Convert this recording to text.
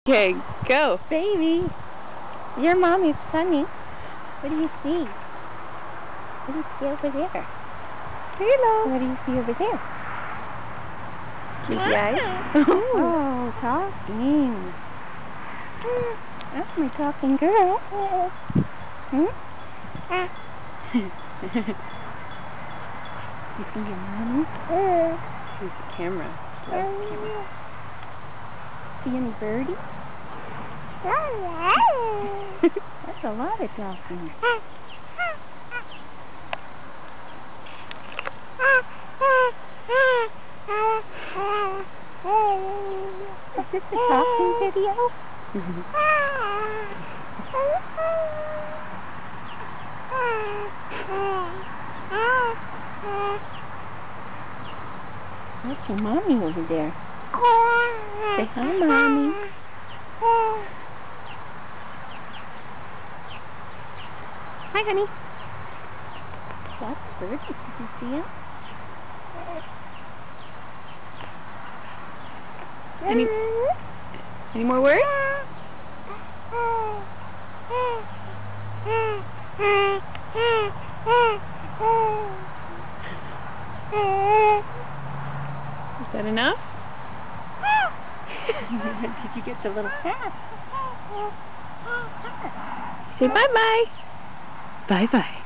Okay, go. Baby, your mom is funny. What do you see? What do you see over there? Hello. What do you see over there? Sleepy eyes? Oh, talking. That's my talking girl. Hmm? You see your mommy? Here's the camera. See any birdie? That's a lot of talking. Is this a talking video? That's your mommy over there. Say hi, Mommy. Hi, honey. That's a bird. Did you see him? Any more words? Is that enough? Did you get the little cat? Say bye-bye. Bye-bye.